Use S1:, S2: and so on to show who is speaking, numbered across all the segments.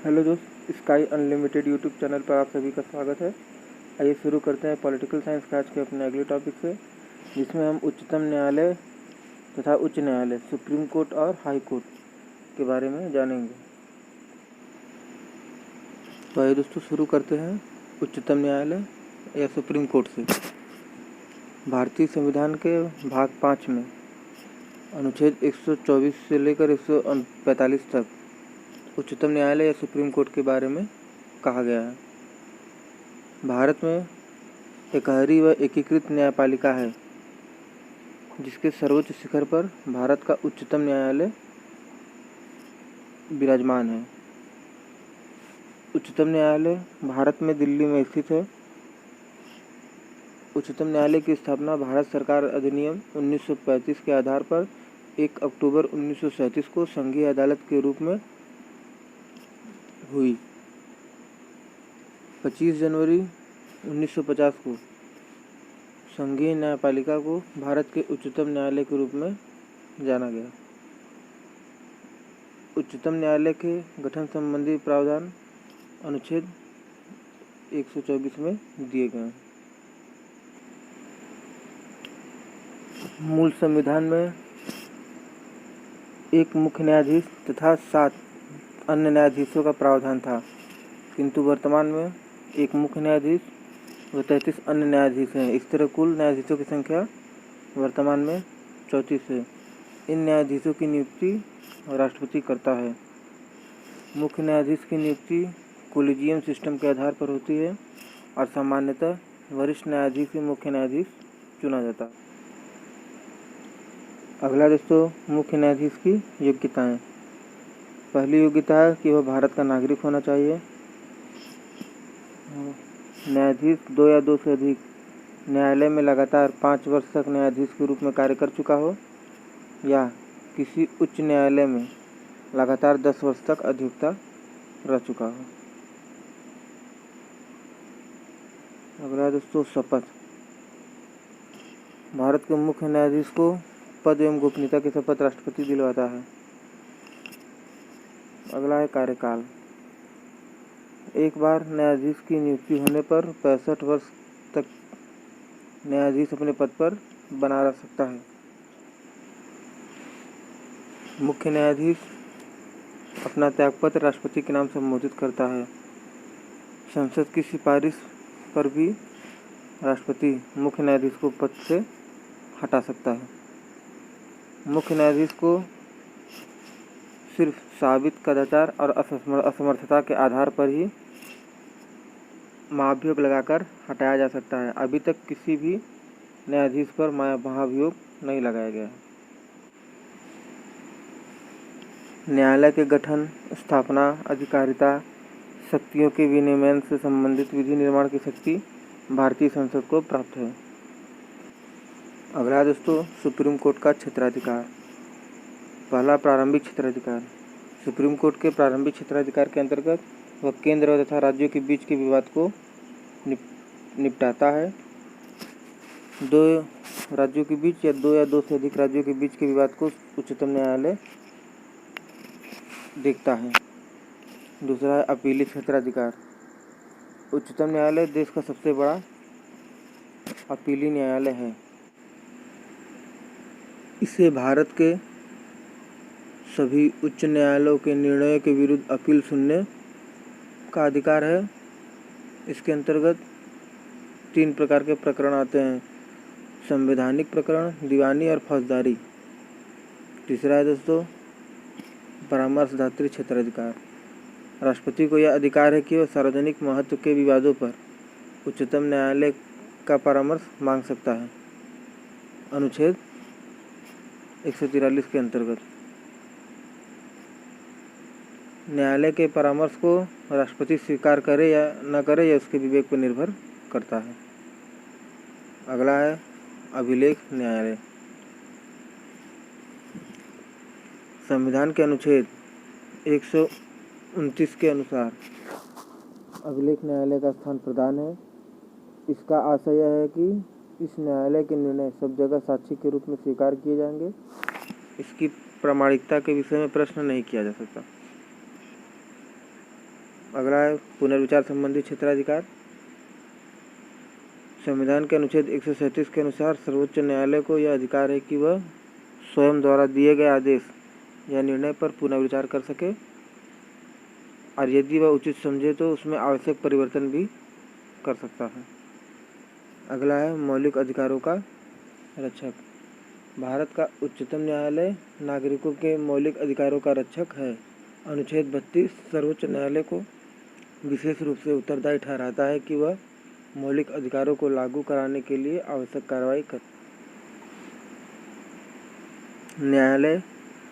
S1: Hello दोस्त, sky unlimited YouTube channel पर आप सभी का स्वागत है। आइए शुरू करते हैं पॉलिटिकल साइंस का आज के अपने अगले टॉपिक से, जिसमें हम उच्चतम न्यायालय तथा उच्च न्यायालय, सुप्रीम कोर्ट और हाई कोर्ट के बारे में जानेंगे। तो आइए दोस्तों शुरू करते हैं उच्चतम न्यायालय या सुप्रीम कोर्ट से। भारतीय संविधान के भाग 5 में अनुच्छेद 124 से लेकर 145 तक उच्चतम न्यायालय या सुप्रीम कोर्ट के बारे में कहा गया है। भारत में एकहरी व एकीकृत न्यायपालिका है, जिसके सर्वोच्च शिखर पर भारत का उच्चतम न्यायालय विराजमान है। उच्चतम न्यायालय भारत में दिल्ली में स्थित है। उच्चतम न्यायालय की स्थापना भारत सरकार अधिनियम 1935 के आधार पर 1 अक्टूबर 1937 को संघीय अदालत के रूप में हुई। 25 जनवरी 1950 को संघीय न्यायपालिका को भारत के उच्चतम न्यायालय के रूप में जाना गया। उच्चतम न्यायालय के गठन संबंधी प्रावधान अनुच्छेद 124 में दिए गए हैं। मूल संविधान में एक मुख्य न्यायाधीश तथा 7 अन्य न्यायाधीशों का प्रावधान था, किंतु वर्तमान में एक मुख्य न्यायाधीश व 33 अन्य न्यायाधीश हैं। इस तरह कुल न्यायाधीशों की संख्या वर्तमान में 34 है। इन न्यायाधीशों की नियुक्ति राष्ट्रपति करता है। मुख्य न्यायाधीश की नियुक्ति कोलिजियम सिस्टम के आधार पर होती है और सामान्यतः वरिष्ठ न्यायाधीश से मुख्य न्यायाधीश चुना जाता है। अगला दोस्तों, मुख्य न्यायाधीश की योग्यताएं। पहली योग्यता है कि वह भारत का नागरिक होना चाहिए। न्यायाधीश 2 या 2 से अधिक न्यायालय में लगातार 5 वर्ष तक न्यायाधीश के रूप में कार्य कर चुका हो या किसी उच्च न्यायालय में लगातार 10 वर्ष तक अधिवक्ता रह चुका हो। अगला दोस्तों, शपथ। भारत के मुख्य न्यायाधीश को पद एवं गोपनीयता की शपथ राष्ट्रपति दिलवाता है। अगला है कार्यकाल। एक बार न्यायाधीश की नियुक्ति होने पर 65 वर्ष तक न्यायाधीश अपने पद पर बना रह सकता है। मुख्य न्यायाधीश अपना त्यागपत्र राष्ट्रपति के नाम संबोधित करता है। संसद की सिफारिश पर भी राष्ट्रपति मुख्य न्यायाधीश को पद से हटा सकता है। मुख्य न्यायाधीश को सिर्फ साबित कदाचार और असमर्थता के आधार पर ही महाभियोग लगाकर हटाया जा सकता है। अभी तक किसी भी न्यायाधीश पर महाभियोग नहीं लगाया गया है। न्यायालय के गठन, स्थापना, अधिकारिता, शक्तियों के विनियमन से संबंधित विधि निर्माण की शक्ति भारतीय संसद को प्राप्त है। अगला दोस्तों, सुप्रीम कोर्ट का क्षेत्राधिकार। पहला, प्रारंभिक क्षेत्राधिकार। सुप्रीम कोर्ट के प्रारंभिक क्षेत्राधिकार के अंतर्गत वह केंद्र तथा राज्यों के बीच के विवाद को निपटाता है। 2 राज्यों के बीच या 2 या 2 से अधिक राज्यों के बीच के विवाद को उच्चतम न्यायालय देखता है। दूसरा है अपीली क्षेत्राधिकार। उच्चतम न्यायालय देश का सबसे बड़ा अपीली न्यायालय है। इसे भारत के सभी उच्च न्यायालयों के निर्णयों के विरुद्ध अपील सुनने का अधिकार है। इसके अंतर्गत 3 प्रकार के प्रकरण आते हैं: संवैधानिक प्रकरण, दीवानी और फौजदारी। तीसरा है दोस्तों परामर्शदात्री क्षेत्राधिकार। राष्ट्रपति को यह अधिकार है कि वह सार्वजनिक महत्व के विवादों पर उच्चतम न्यायालय का परामर्श मांग सकता है, अनुच्छेद 143 के अंतर्गत। न्यायालय के परामर्श को राष्ट्रपति स्वीकार करे या न करे यह उसके विवेक पर निर्भर करता है। अगला है अभिलेख न्यायालय। संविधान के अनुच्छेद 129 के अनुसार अभिलेख न्यायालय का स्थान प्रदान है। इसका आशय यह है कि इस न्यायालय के निर्णय सब जगह साक्षी के रूप में स्वीकार किए जाएंगे। इसकी प्रामाणिकता के विषय में प्रश्न नहीं किया जा सकता। अगला है पुनर्विचार संबंधी क्षेत्राधिकार। संविधान के अनुच्छेद 137 के अनुसार सर्वोच्च न्यायालय को यह अधिकार है कि वह स्वयं द्वारा दिए गए आदेश या निर्णय पर पुनर्विचार कर सके और यदि वह उचित समझे तो उसमें आवश्यक परिवर्तन भी कर सकता है। अगला है मौलिक अधिकारों का रक्षक। भारत का उच्चतम न्यायालय नागरिकों के मौलिक अधिकारों का रक्षक है। अनुच्छेद 32 सर्वोच्च न्यायालय को विशेष रूप से उत्तरदायी ठहराता है कि वह मौलिक अधिकारों को लागू कराने के लिए आवश्यक कार्रवाई कर। न्यायालय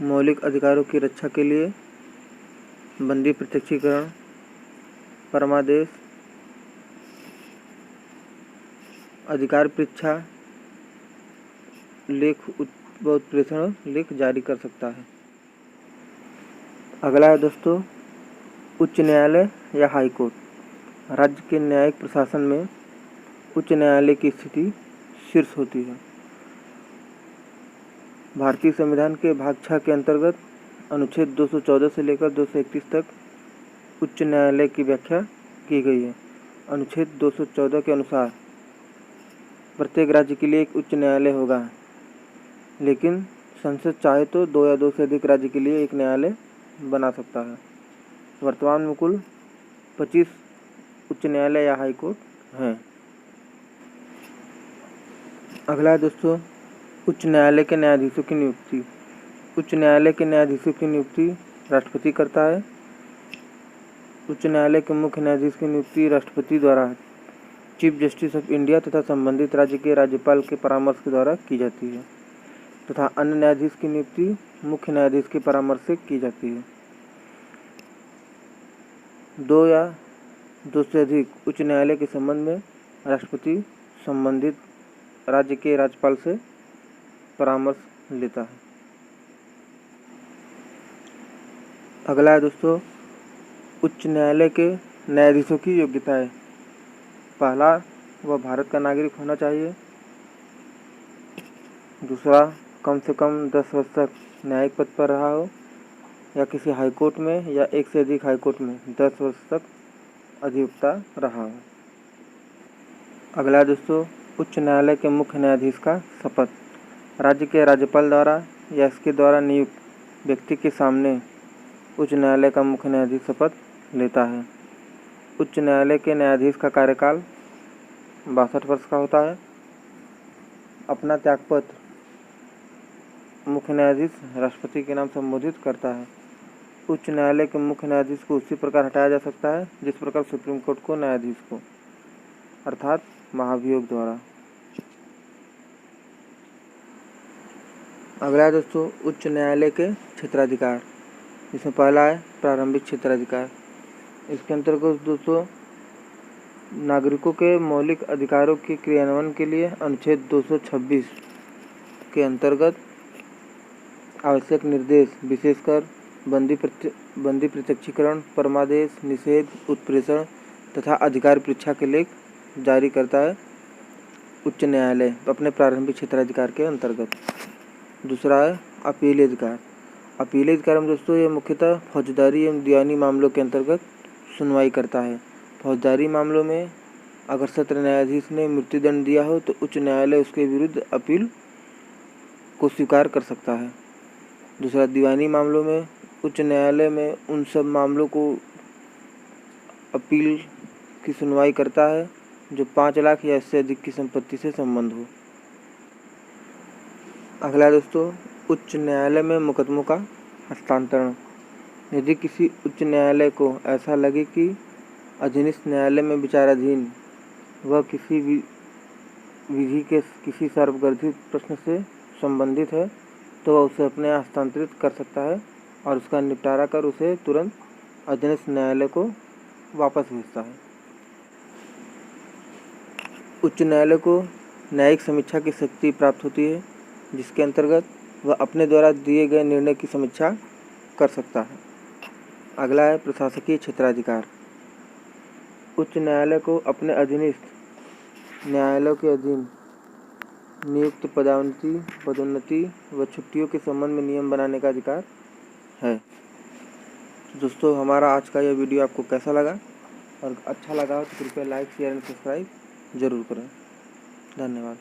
S1: मौलिक अधिकारों की रक्षा के लिए बंदी प्रत्यक्षीकरण, परमादेश, अधिकार परीक्षा लेख व उत्प्रेषण लेख जारी कर सकता है। अगला है दोस्तों उच्च न्यायालय या हाई कोर्ट। राज्य के न्यायिक प्रशासन में उच्च न्यायालय की स्थिति शीर्ष होती है। भारतीय संविधान के भाग 6 के अंतर्गत अनुच्छेद 214 से लेकर 231 तक उच्च न्यायालय की व्याख्या की गई है। अनुच्छेद 214 के अनुसार प्रत्येक राज्य के लिए एक उच्च न्यायालय होगा, लेकिन संसद चाहे तो 2 या 2 से अधिक राज्य के लिए एक न्यायालय बना सकता है। वर्तमान में कुल 25 उच्च न्यायालय या हाई कोर्ट हैं। अगला है दोस्तों उच्च न्यायालय के न्यायाधीशों की नियुक्ति। उच्च न्यायालय के न्यायाधीशों की नियुक्ति राष्ट्रपति करता है। उच्च न्यायालय के मुख्य न्यायाधीश की नियुक्ति राष्ट्रपति द्वारा चीफ जस्टिस ऑफ इंडिया तथा संबंधित राज्य के राज्यपाल के परामर्श के द्वारा की जाती है तथा अन्य न्यायाधीश की नियुक्ति मुख्य न्यायाधीश के परामर्श से की जाती है। 2 या 2 से अधिक उच्च न्यायालय के संबंध में राष्ट्रपति संबंधित राज्य के राज्यपाल से परामर्श लेता है। अगला है दोस्तों उच्च न्यायालय के न्यायाधीशों की योग्यताएं। पहला, वह भारत का नागरिक होना चाहिए। दूसरा, कम से कम 10 वर्ष तक न्यायिक पद पर रहा हो या किसी हाईकोर्ट में या एक से अधिक हाईकोर्ट में 10 वर्ष तक अधिवक्ता रहा हो। अगला दोस्तों उच्च न्यायालय के मुख्य न्यायाधीश का शपथ। राज्य के राज्यपाल द्वारा या इसके द्वारा नियुक्त व्यक्ति के सामने उच्च न्यायालय का मुख्य न्यायाधीश शपथ लेता है। उच्च न्यायालय के न्यायाधीश का कार्यकाल 62 वर्ष का होता है। अपना त्यागपत्र मुख्य न्यायाधीश राष्ट्रपति के नाम संबोधित करता है। उच्च न्यायालय के मुख्य न्यायाधीश को उसी प्रकार हटाया जा सकता है जिस प्रकार सुप्रीम कोर्ट को न्यायाधीश को, अर्थात महाभियोग द्वारा। अगला है दोस्तों उच्च न्यायालय के क्षेत्राधिकार, जिसमें पहला है प्रारंभिक क्षेत्राधिकार। इसके अंतर्गत दोस्तों नागरिकों के मौलिक अधिकारों के क्रियान्वयन के लिए अनुच्छेद 226 के अंतर्गत आवश्यक निर्देश, विशेषकर बंदी प्रत्यक्षीकरण, परमादेश, निषेध, उत्प्रेषण तथा अधिकार परीक्षा के लेख जारी करता है उच्च न्यायालय अपने प्रारंभिक क्षेत्राधिकार के अंतर्गत। दूसरा है अपील अधिकार। अपील अधिकार में दोस्तों ये मुख्यतः फौजदारी एवं दीवानी मामलों के अंतर्गत सुनवाई करता है। फौजदारी मामलों में अगर सत्र न्यायाधीश ने मृत्युदंड दिया हो तो उच्च न्यायालय उसके विरुद्ध अपील को स्वीकार कर सकता है। दूसरा, दीवानी मामलों में उच्च न्यायालय में उन सब मामलों को अपील की सुनवाई करता है जो 5 लाख या इससे अधिक की संपत्ति से संबंध हो। अगला दोस्तों उच्च न्यायालय में मुकदमों का हस्तांतरण। यदि किसी उच्च न्यायालय को ऐसा लगे कि अधीनस्थ न्यायालय में विचाराधीन वह किसी विधि के किसी सार्वग्रथित प्रश्न से संबंधित है तो वह उसे अपने यहाँ हस्तांतरित कर सकता है और उसका निपटारा कर उसे तुरंत अधीनस्थ न्यायालय को वापस भेजता है। उच्च न्यायालय को न्यायिक समीक्षा की शक्ति प्राप्त होती है, जिसके अंतर्गत वह अपने द्वारा दिए गए निर्णय की समीक्षा कर सकता है। अगला है प्रशासकीय क्षेत्राधिकार। उच्च न्यायालय को अपने अधीनस्थ न्यायालयों के अधीन नियुक्त पदोन्नति व छुट्टियों के संबंध में नियम बनाने का अधिकार है। दोस्तों, हमारा आज का यह वीडियो आपको कैसा लगा, और अच्छा लगा हो तो कृपया लाइक, शेयर एंड सब्सक्राइब ज़रूर करें। धन्यवाद।